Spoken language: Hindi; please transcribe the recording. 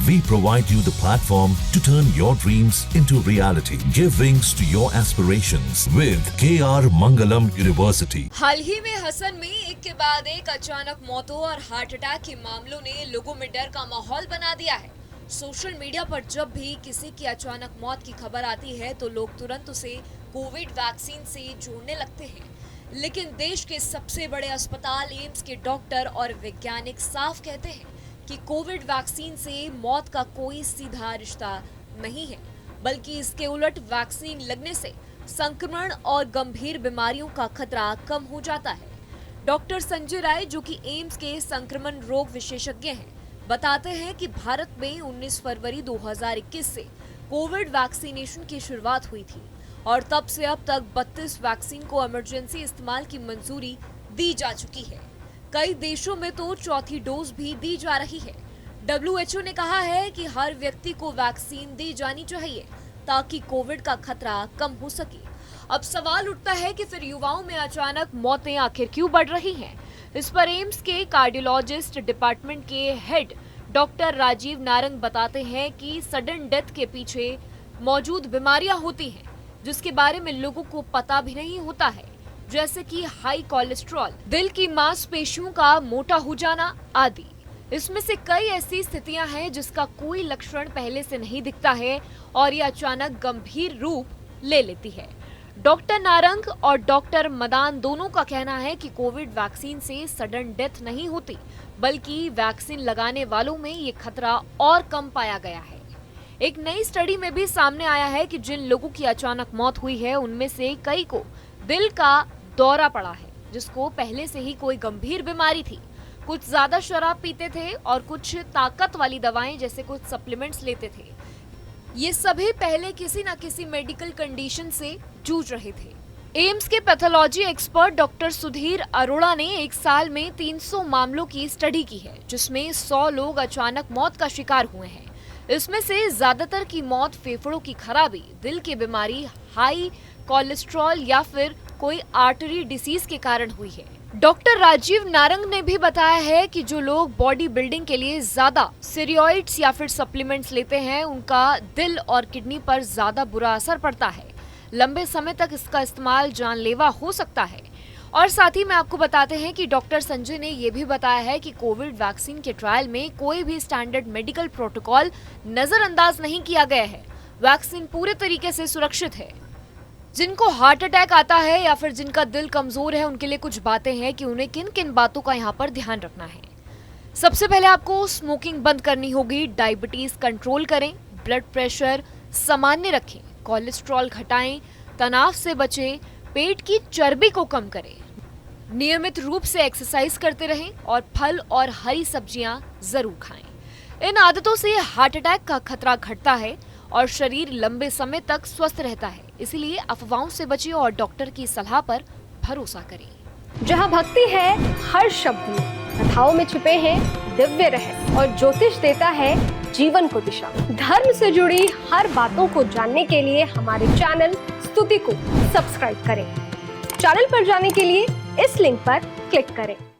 We provide you the platform to turn your dreams into reality. Give wings to your aspirations with KR Mangalam University. हाल ही में हसन में एक के बाद एक अचानक मौतों और हार्ट अटैक के मामलों ने लोगों में डर का माहौल बना दिया है। सोशल मीडिया पर जब भी किसी की अचानक मौत की खबर आती है तो लोग तुरंत उसे कोविड वैक्सीन से जोड़ने लगते हैं। लेकिन देश के सबसे बड़े अस्पताल एम्स के डॉक्टर और वैज्ञानिक साफ कहते हैं कि कोविड वैक्सीन से मौत का कोई सीधा रिश्ता नहीं है, बल्कि इसके उलट वैक्सीन लगने से संक्रमण और गंभीर बीमारियों का खतरा कम हो जाता है। डॉक्टर संजय राय, जो कि एम्स के संक्रमण रोग विशेषज्ञ हैं, बताते हैं कि भारत में 19 फरवरी 2021 से कोविड वैक्सीनेशन की शुरुआत हुई थी और तब से अब तक 32 वैक्सीन को इमरजेंसी इस्तेमाल की मंजूरी दी जा चुकी है। कई देशों में तो चौथी डोज भी दी जा रही है। WHO ने कहा है कि हर व्यक्ति को वैक्सीन दी जानी चाहिए ताकि कोविड का खतरा कम हो सके। अब सवाल उठता है कि फिर युवाओं में अचानक मौतें आखिर क्यों बढ़ रही हैं? इस पर एम्स के कार्डियोलॉजिस्ट डिपार्टमेंट के हेड डॉक्टर राजीव नारंग बताते हैं कि सडन डेथ के पीछे मौजूद बीमारियां होती हैं जिसके बारे में लोगों को पता भी नहीं होता है, जैसे कि हाई कोलेस्ट्रॉल, दिल की मांसपेशियों का मोटा हो जाना आदि। इसमें से कई ऐसी स्थितियां हैं जिसका कोई लक्षण पहले से नहीं दिखता है और ये अचानक गंभीर रूप ले लेती है। डॉक्टर नारंग और डॉक्टर मदान दोनों का कहना है कि कोविड वैक्सीन से सडन डेथ नहीं होती, बल्कि वैक्सीन लगाने वालों में ये खतरा और कम पाया गया है। एक नई स्टडी में भी सामने आया है कि जिन लोगों की अचानक मौत हुई है उनमें से कई को दिल का दौरा पड़ा है, जिसको पहले से ही कोई गंभीर बीमारी थी। कुछ ज्यादा शराब पीते थे और कुछ ताकत वाली दवाएं जैसे कुछ सप्लीमेंट्स लेते थे। ये सभी पहले किसी न किसी मेडिकल कंडीशन से जूझ रहे थे। एम्स के pathology expert doctor Sudhir Arora ने एक साल में 300 मामलों की स्टडी की है, जिसमें 100 लोग अचानक मौत का शिकार हुए हैं। इसमें से ज्यादातर की मौत फेफड़ों की खराबी, दिल की बीमारी, हाई कोलेस्ट्रॉल या फिर कोई आर्टरी डिसीज के कारण हुई है। डॉक्टर राजीव नारंग ने भी बताया है कि जो लोग बॉडी बिल्डिंग के लिए ज्यादा स्टेरॉइड्स या फिर सप्लीमेंट्स लेते हैं, उनका दिल और किडनी पर ज्यादा बुरा असर पड़ता है। लंबे समय तक इसका इस्तेमाल जानलेवा हो सकता है। और साथ ही में आपको बताते हैं कि डॉक्टर संजय ने यह भी बताया है कि कोविड वैक्सीन के ट्रायल में कोई भी स्टैंडर्ड मेडिकल प्रोटोकॉल नजरअंदाज नहीं किया गया है। वैक्सीन पूरे तरीके से सुरक्षित है। जिनको हार्ट अटैक आता है या फिर जिनका दिल कमजोर है, उनके लिए कुछ बातें हैं कि उन्हें किन किन बातों का यहाँ पर ध्यान रखना है। सबसे पहले आपको स्मोकिंग बंद करनी होगी, डायबिटीज कंट्रोल करें, ब्लड प्रेशर सामान्य रखें, कोलेस्ट्रॉल घटाएं, तनाव से बचें, पेट की चर्बी को कम करें, नियमित रूप से एक्सरसाइज करते रहें और फल और हरी सब्जियां जरूर खाएं। इन आदतों से हार्ट अटैक का खतरा घटता है और शरीर लंबे समय तक स्वस्थ रहता है। इसलिए अफवाहों से बचिए और डॉक्टर की सलाह पर भरोसा करें। जहाँ भक्ति है हर शब्द में, कथाओं में छुपे हैं दिव्य रहस्य और ज्योतिष देता है जीवन को दिशा। धर्म से जुड़ी हर बातों को जानने के लिए हमारे चैनल स्तुति को सब्सक्राइब करें। चैनल पर जाने के लिए इस लिंक पर क्लिक करें।